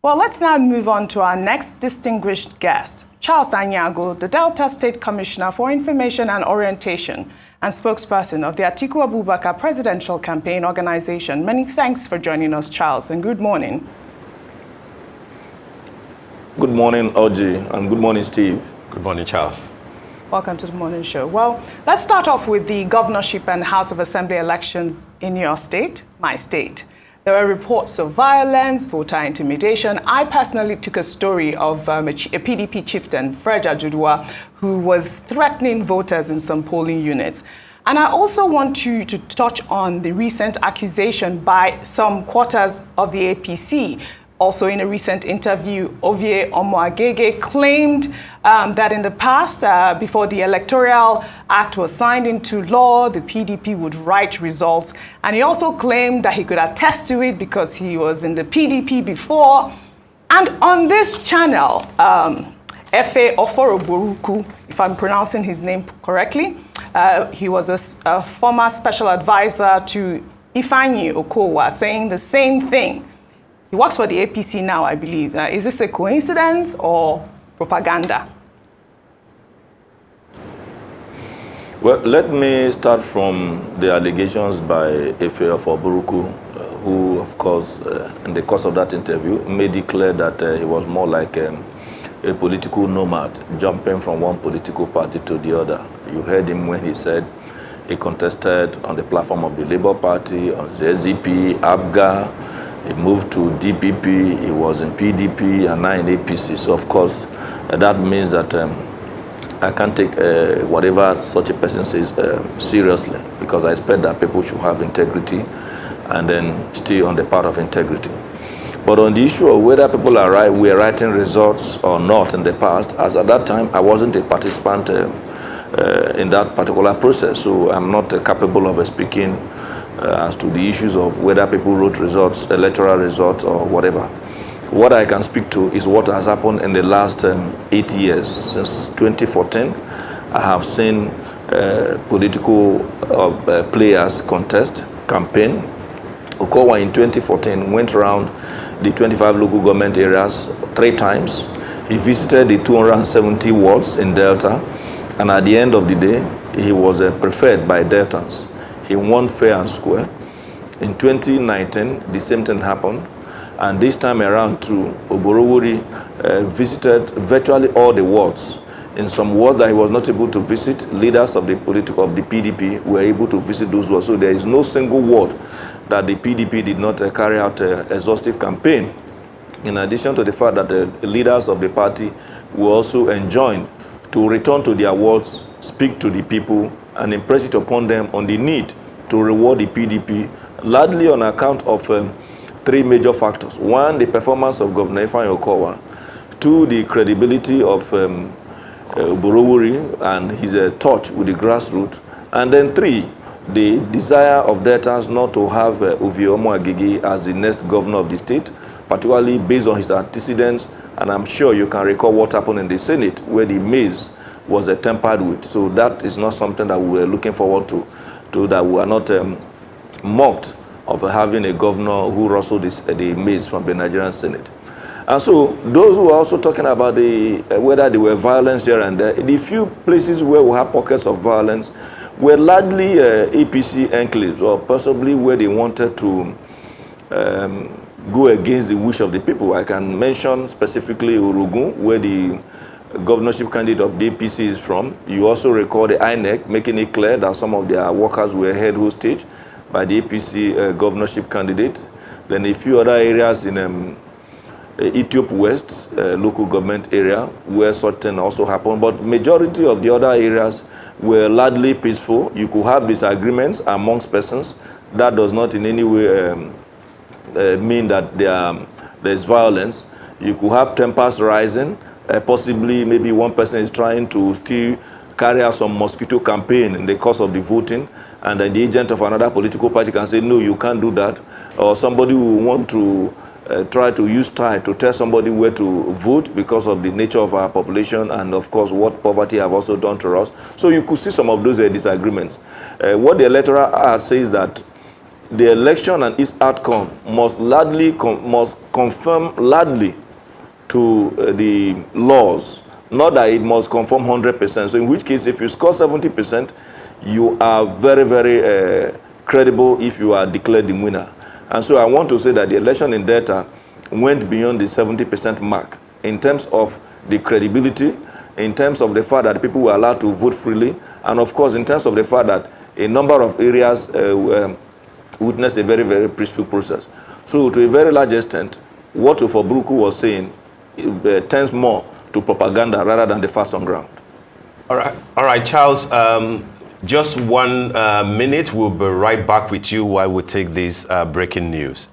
Well, let's now move on to our next distinguished guest, Charles Aniagwu, the Delta State Commissioner for Information and Orientation and spokesperson of the Atiku Abubakar Presidential Campaign Organization. Many thanks for joining us, Charles, and good morning. Good morning, Audrey, and good morning, Steve. Good morning, Charles. Welcome to the morning show. Well, let's start off with the governorship and House of Assembly elections in your state, my state. There were reports of violence, voter intimidation. I personally took a story of a PDP chieftain, Fred Ajudua, who was threatening voters in some polling units. And I also want you to touch on the recent accusation by some quarters of the APC. Also, in a recent interview, Ovie Omoagege claimed that in the past, before the Electoral Act was signed into law, the PDP would write results. And he also claimed that he could attest to it because he was in the PDP before. And on this channel, Efe Oforoboruku, if I'm pronouncing his name correctly, he was a former special advisor to Ifeanyi Okowa, saying the same thing. He works for the APC now, I believe. Is this a coincidence or propaganda? Well, let me start from the allegations by Efe Oforoboruku, who, of course, in the course of that interview, made it clear that he was more like a political nomad, jumping from one political party to the other. You heard him when he said he contested on the platform of the Labour Party, on the SDP, ABGA. He moved to DPP, he was in PDP, and now in APC. So, of course, that means that I can't take whatever such a person says seriously, because I expect that people should have integrity and then stay on the path of integrity. But on the issue of whether people were writing results or not in the past, as at that time, I wasn't a participant in that particular process, so I'm not capable of speaking as to the issues of whether people wrote results, electoral results, or whatever. What I can speak to is what has happened in the last 8 years. Since 2014, I have seen political players contest, campaign. Okowa in 2014 went around the 25 local government areas 3 times. He visited the 270 wards in Delta, and at the end of the day, he was preferred by Deltans. He won fair and square. In 2019, the same thing happened. And this time around, too, Oborowori visited virtually all the wards. In some wards that he was not able to visit, leaders of the PDP were able to visit those wards. So there is no single ward that the PDP did not carry out an exhaustive campaign. In addition to the fact that the leaders of the party were also enjoined to return to their wards, speak to the people, and impress it upon them on the need to reward the PDP, largely on account of 3 major factors. 1, the performance of Governor Ifeanyi Okowa. 2, the credibility of Oborowori and his touch with the grassroots. And then 3, the desire of Deltans not to have Ovie Omoagege as the next governor of the state, particularly based on his antecedents. And I'm sure you can recall what happened in the Senate, where the maize was tempered with. So that is not something that we were looking forward to that we are not mocked of having a governor who rustled the maize from the Nigerian Senate. And so those who are also talking about whether there were violence here and there, the few places where we have pockets of violence were largely APC enclaves, or possibly where they wanted to go against the wish of the people. I can mention specifically Urugu, where the governorship candidate of the APC is from. You also recall the INEC making it clear that some of their workers were held hostage by the APC governorship candidates. Then a few other areas in Ethiopia West, local government area, where certain also happened. But majority of the other areas were largely peaceful. You could have disagreements amongst persons. That does not in any way mean that there's violence. You could have tempers rising. Possibly maybe one person is trying to still carry out some mosquito campaign in the course of the voting, and then the agent of another political party can say, no, you can't do that. Or somebody will want to try to use tie to tell somebody where to vote because of the nature of our population and, of course, what poverty have also done to us. So you could see some of those disagreements. What the Electoral Act says that the election and its outcome must conform largely to the laws, not that it must conform 100%. So in which case, if you score 70%, you are very, very credible if you are declared the winner. And so I want to say that the election in Delta went beyond the 70% mark in terms of the credibility, in terms of the fact that people were allowed to vote freely, and of course in terms of the fact that a number of areas witnessed a very, very peaceful process. So to a very large extent, what Buruku was saying tends more to propaganda rather than the facts on ground. All right, Charles. Just 1 minute. We'll be right back with you while we take this breaking news.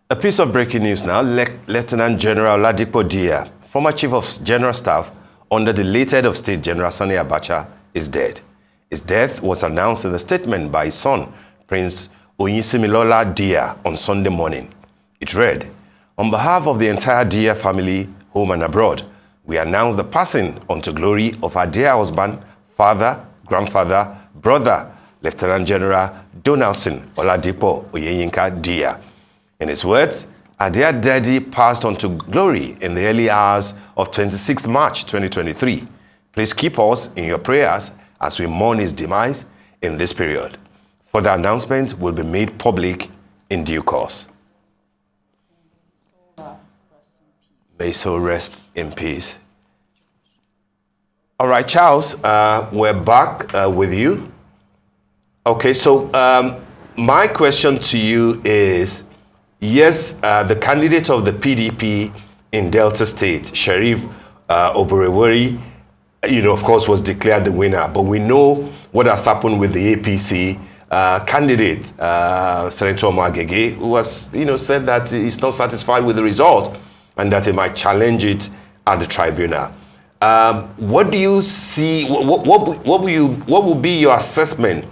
A piece of breaking news now. Lieutenant General Ladipo Dia, former Chief of General Staff under the late head of state, General Sani Abacha, is dead. His death was announced in a statement by his son, Prince Oyinsimilora Dia, on Sunday morning. It read, "On behalf of the entire Dia family, home and abroad, we announce the passing unto glory of our dear husband, father, grandfather, brother, Lieutenant General Donaldson Oladipo Oyeyinka Dia. In his words, our dear daddy passed on to glory in the early hours of 26th March 2023. Please keep us in your prayers as we mourn his demise in this period. Further announcements will be made public in due course." May so rest in peace. All right, Charles, we're back with you. Okay, so my question to you is, yes, the candidate of the PDP in Delta State, Sheriff Oborevori, of course, was declared the winner. But we know what has happened with the APC candidate, Senator Aniagwu, who has, said that he's not satisfied with the result and that he might challenge it at the tribunal. What do you see? What will be your assessment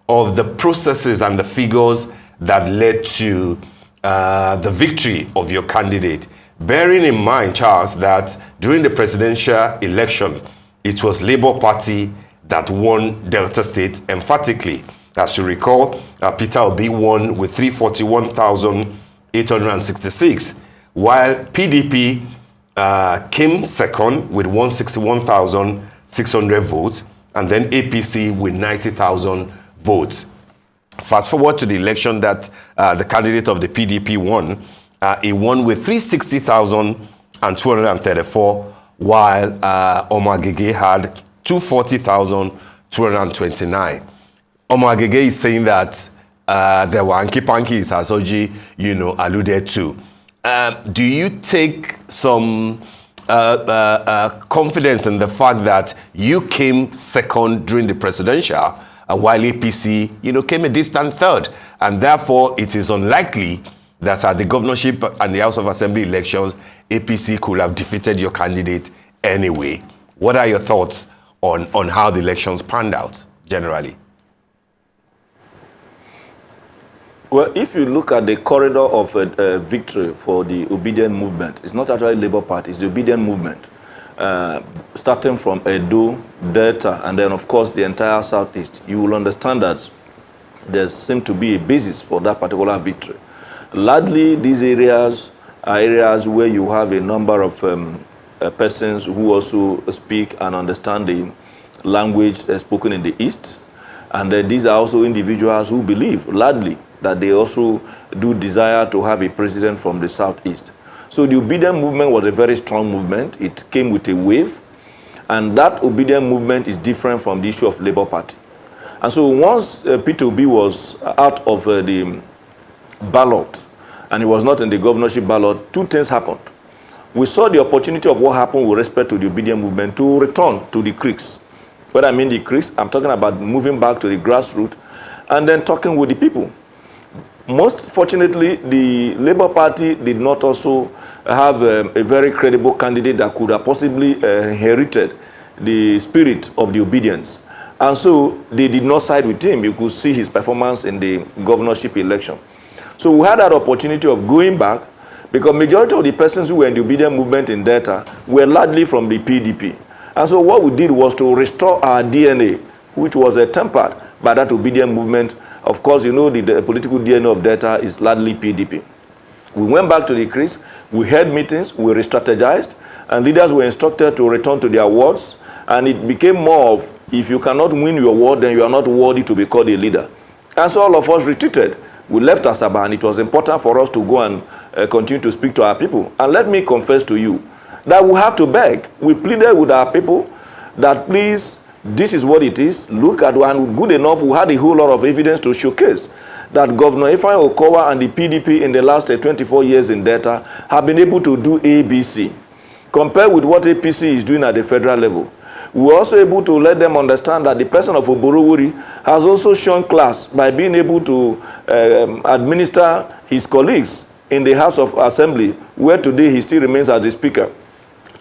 of the processes and the figures that led to the victory of your candidate? Bearing in mind, Charles, that during the presidential election, it was Labour Party that won Delta State emphatically. As you recall, Peter Obi won with 341,866, while PDP came second with 161,600 votes, and then APC with 90,000 votes. Fast forward to the election that the candidate of the PDP won. He won with 360,234, while Aniagwu had 240,229. Aniagwu is saying that there were hanky-pankies, as Oji, alluded to. Do you take some confidence in the fact that you came second during the presidential, while APC, came a distant third, and therefore it is unlikely that at the governorship and the House of Assembly elections, APC could have defeated your candidate anyway? What are your thoughts on how the elections panned out generally? Well, if you look at the corridor of victory for the obedient movement, it's not actually Labour Party, it's the obedient movement. Starting from Edo, Delta, and then, of course, the entire Southeast, you will understand that there seems to be a basis for that particular victory. Largely, these areas are areas where you have a number of persons who also speak and understand the language spoken in the East. And these are also individuals who believe, largely, that they also do desire to have a president from the Southeast. So the obedient movement was a very strong movement. It came with a wave. And that obedient movement is different from the issue of Labour Party. And so once Peter Obi was out of the ballot, and he was not in the governorship ballot, two things happened. We saw the opportunity of what happened with respect to the obedient movement to return to the creeks. When I mean the creeks, I'm talking about moving back to the grassroots and then talking with the people. Most fortunately, the Labour Party did not also have a very credible candidate that could have possibly inherited the spirit of the obedience. And so they did not side with him. You could see his performance in the governorship election. So we had that opportunity of going back, because majority of the persons who were in the obedient movement in Delta were largely from the PDP. And so what we did was to restore our DNA, which was tempered by that obedient movement. Of course, you know the political DNA of Delta is largely PDP. We went back to the crease, we held meetings, we re-strategized, and leaders were instructed to return to their wards, and it became more of, if you cannot win your ward, then you are not worthy to be called a leader. And so all of us retreated. We left Asaba, and it was important for us to go and continue to speak to our people. And let me confess to you that we have to beg. We pleaded with our people that please, this is what it is. Look at one, good enough, we had a whole lot of evidence to showcase that Governor Ifeanyi Okowa and the PDP in the last 24 years in Delta have been able to do ABC. Compared with what APC is doing at the federal level. We were also able to let them understand that the person of Oborowori has also shown class by being able to administer his colleagues in the House of Assembly, where today he still remains as the Speaker.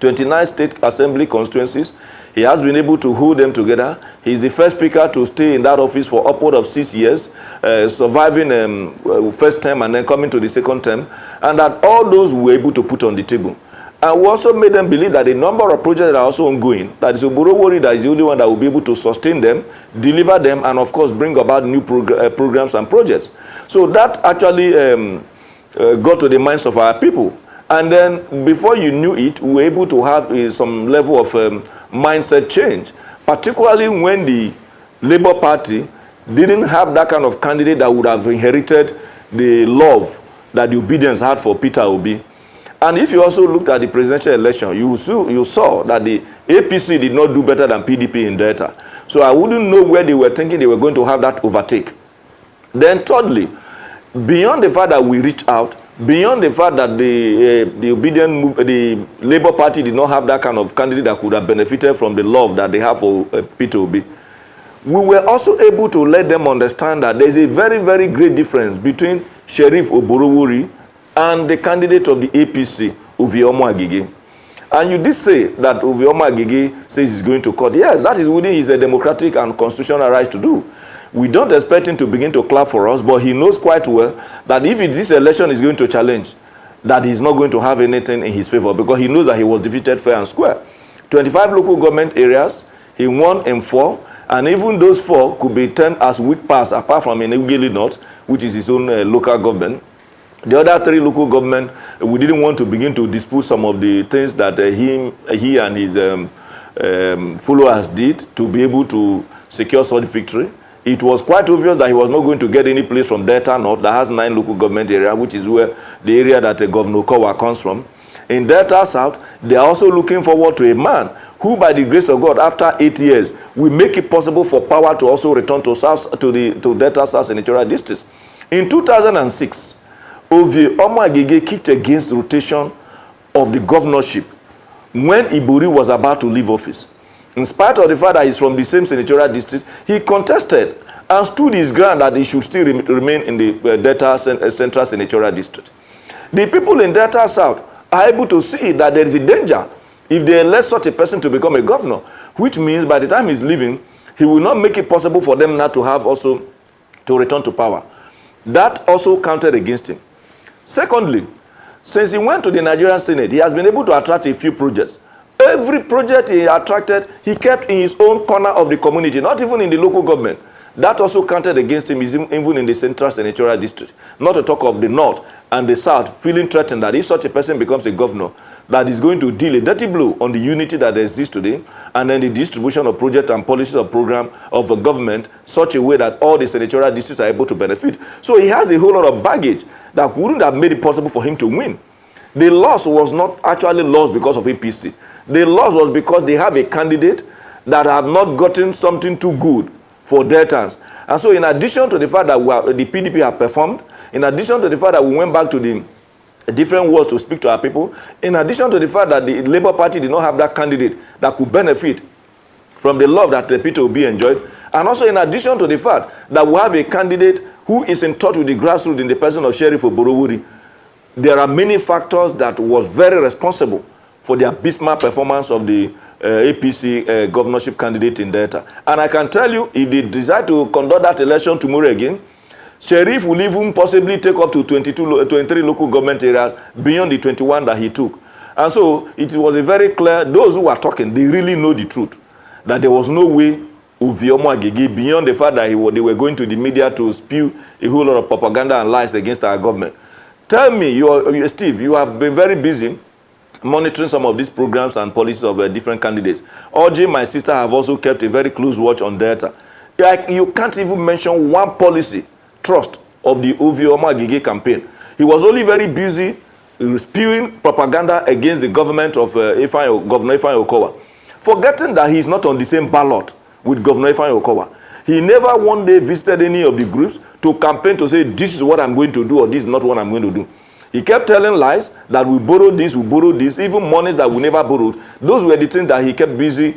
29 state assembly constituencies. He has been able to hold them together. He's the first speaker to stay in that office for upward of 6 years, surviving first term and then coming to the second term, and that all those we were able to put on the table. And we also made them believe that a number of projects that are also ongoing, that is Oborowori that is the only one that will be able to sustain them, deliver them, and of course bring about new programs and projects. So that actually got to the minds of our people. And then before you knew it, we were able to have some level of mindset change, particularly when the Labour Party didn't have that kind of candidate that would have inherited the love that the obedience had for Peter Obi. And if you also looked at the presidential election, you saw that the APC did not do better than PDP in Delta. So I wouldn't know where they were thinking they were going to have that overtake. Then thirdly, beyond the fact that we reached out, beyond the fact that the Labour Party did not have that kind of candidate that could have benefited from the love that they have for Peter Obi, we were also able to let them understand that there is a very, very great difference between Sheriff Oborowori and the candidate of the APC, Uviomo Agege. And you did say that Uviomo Agege says he's going to court. Yes, that is within his democratic and constitutional right to do. We don't expect him to begin to clap for us, but he knows quite well that if this election is going to challenge, that he's not going to have anything in his favor, because he knows that he was defeated fair and square. 25 local government areas, he won in 4, and even those 4 could be termed as weak pass, apart from Aniagwu North, which is his own local government. The other 3 local government, we didn't want to begin to dispute some of the things that he and his followers did to be able to secure such victory. It was quite obvious that he was not going to get any place from Delta North that has 9 local government areas, which is where the area that Governor Okowa comes from. In Delta South, they are also looking forward to a man who, by the grace of God, after 8 years, will make it possible for power to also return to Delta South Senatorial District. In 2006, Uviomo Agege kicked against the rotation of the governorship when Iburi was about to leave office. In spite of the fact that he's from the same senatorial district, he contested and stood his ground that he should still remain in the Delta Central Senatorial District. The people in Delta South are able to see that there is a danger if they elect such a person to become a governor, which means by the time he's leaving, he will not make it possible for them now to have also to return to power. That also counted against him. Secondly, since he went to the Nigerian Senate, he has been able to attract a few projects. Every project he attracted, he kept in his own corner of the community, not even in the local government. That also counted against him, even in the Central Senatorial District. Not to talk of the North and the South feeling threatened that if such a person becomes a governor, that is going to deal a dirty blow on the unity that exists today, and then the distribution of projects and policies of program of a government such a way that all the senatorial districts are able to benefit. So he has a whole lot of baggage that wouldn't have made it possible for him to win. The loss was not actually lost because of APC. The loss was because they have a candidate that have not gotten something too good for Deltans. And so in addition to the fact that the PDP have performed, in addition to the fact that we went back to the different wards to speak to our people, in addition to the fact that the Labour Party did not have that candidate that could benefit from the love that Peter Obi enjoyed, and also in addition to the fact that we have a candidate who is in touch with the grassroots in the person of Sheriff Oborowori, there are many factors that was very responsible for the abysmal performance of the APC governorship candidate in Delta. And I can tell you, if they decide to conduct that election tomorrow again, Sheriff will even possibly take up to 23 local government areas beyond the 21 that he took. And so it was a very clear, those who are talking, they really know the truth, that there was no way Uviomo Agege, beyond the fact that they were going to the media to spew a whole lot of propaganda and lies against our government. Tell me, Steve, you have been very busy monitoring some of these programs and policies of different candidates. Oji, my sister, have also kept a very close watch on data. Like, you can't even mention one policy, trust, of the Uviomo Agege campaign. He was only very busy spewing propaganda against the government of Governor Ifeanyi Okowa, forgetting that he's not on the same ballot with Governor Ifeanyi Okowa. He never one day visited any of the groups to campaign to say, this is what I'm going to do or this is not what I'm going to do. He kept telling lies that we borrowed this, even monies that we never borrowed. Those were the things that he kept busy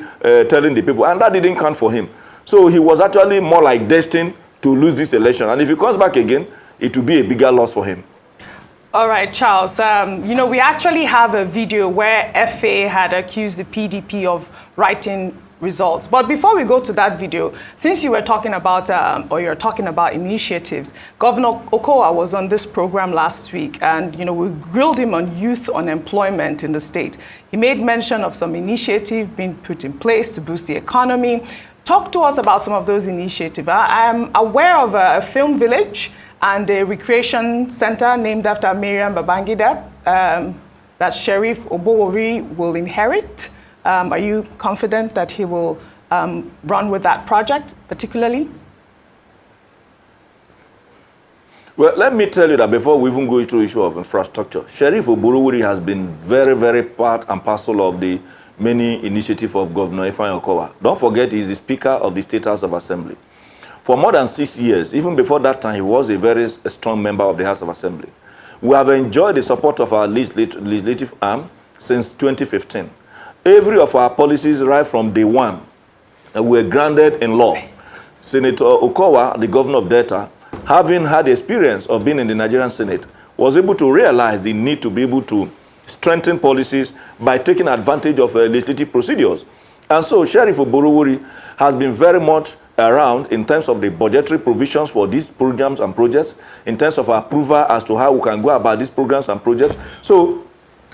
telling the people, and that didn't count for him. So he was actually more like destined to lose this election. And if he comes back again, it will be a bigger loss for him. All right, Charles, you know, we actually have a video where FA had accused the PDP of writing results. But before we go to that video, since you were talking about, you're talking about initiatives, Governor Okowa was on this program last week, and, you know, we grilled him on youth unemployment in the state. He made mention of some initiatives being put in place to boost the economy. Talk to us about some of those initiatives. I am aware of a film village and a recreation center named after Miriam Babangida that Sheriff Obowori will inherit. Are you confident that he will run with that project, particularly? Well, let me tell you that before we even go into the issue of infrastructure, Sheriff Obowori has been very, very part and parcel of the many initiatives of Governor Ifeanyi Okowa. Don't forget, he's the Speaker of the State House of Assembly. For more than 6 years, even before that time, he was a very strong member of the House of Assembly. We have enjoyed the support of our legislative arm since 2015. Every of our policies right from day one were grounded in law. Senator Okowa, the governor of Delta, having had experience of being in the Nigerian Senate, was able to realize the need to be able to strengthen policies by taking advantage of legislative procedures. And so Sheriff Obowori has been very much around in terms of the budgetary provisions for these programs and projects, in terms of approval as to how we can go about these programs and projects. So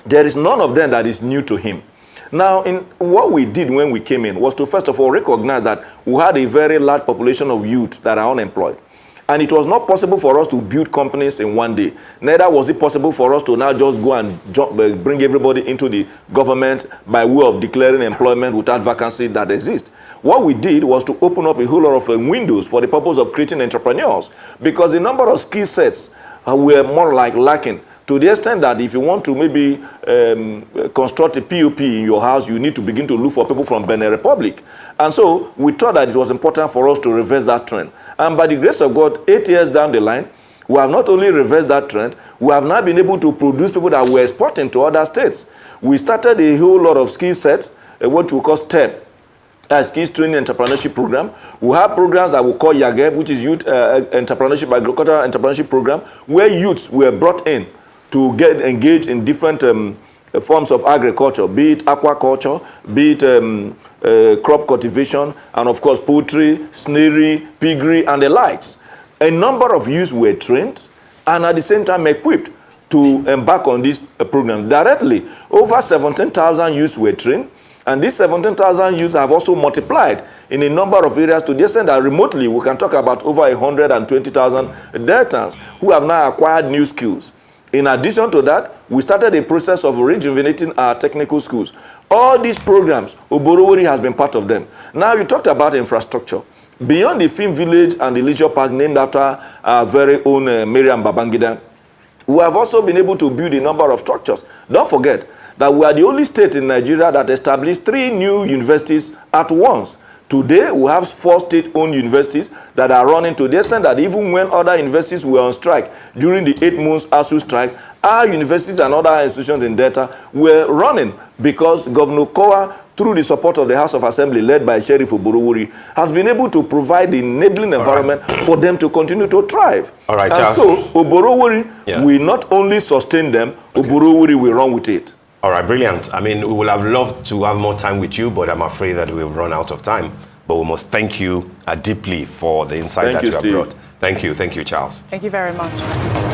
there is none of them that is new to him. Now, in what we did when we came in was to first of all recognize that we had a very large population of youth that are unemployed. And it was not possible for us to build companies in one day. Neither was it possible for us to now just go and bring everybody into the government by way of declaring employment without vacancy that exists. What we did was to open up a whole lot of windows for the purpose of creating entrepreneurs, because the number of skill sets were more like lacking, to the extent that if you want to maybe construct a POP in your house, you need to begin to look for people from Benin Republic. And so we thought that it was important for us to reverse that trend. And by the grace of God, 8 years down the line, we have not only reversed that trend, we have now been able to produce people that we're exporting to other states. We started a whole lot of skill sets, what we call STEP, skills training entrepreneurship program. We have programs that we call YAGEB, which is Youth Entrepreneurship, Agricultural Entrepreneurship Program, where youths were brought in to get engaged in different forms of agriculture, be it aquaculture, be it crop cultivation, and of course poultry, snairy, piggery, and the likes. A number of youths were trained and at the same time equipped to embark on this program directly. Over 17,000 youths were trained, and these 17,000 youths have also multiplied in a number of areas to the extent that remotely we can talk about over 120,000 Deltans who have now acquired new skills. In addition to that, we started a process of rejuvenating our technical schools. All these programs, Obowori has been part of them. Now, you talked about infrastructure. Beyond the film village and the leisure park named after our very own Miriam Babangida, we have also been able to build a number of structures. Don't forget that we are the only state in Nigeria that established 3 new universities at once. Today, we have 4 state-owned universities that are running to the extent that even when other universities were on strike during the 8 months ASU strike, our universities and other institutions in Delta were running because Governor Okowa, through the support of the House of Assembly led by Sheriff Obowori, has been able to provide the enabling environment for them to continue to thrive. All right, and Charles. so Obowori will not only sustain them, Obowori will run with it. All right, brilliant. I mean, we would have loved to have more time with you, but I'm afraid that we've run out of time. But we must thank you deeply for the insight that you have brought. Thank you, Charles. Thank you very much.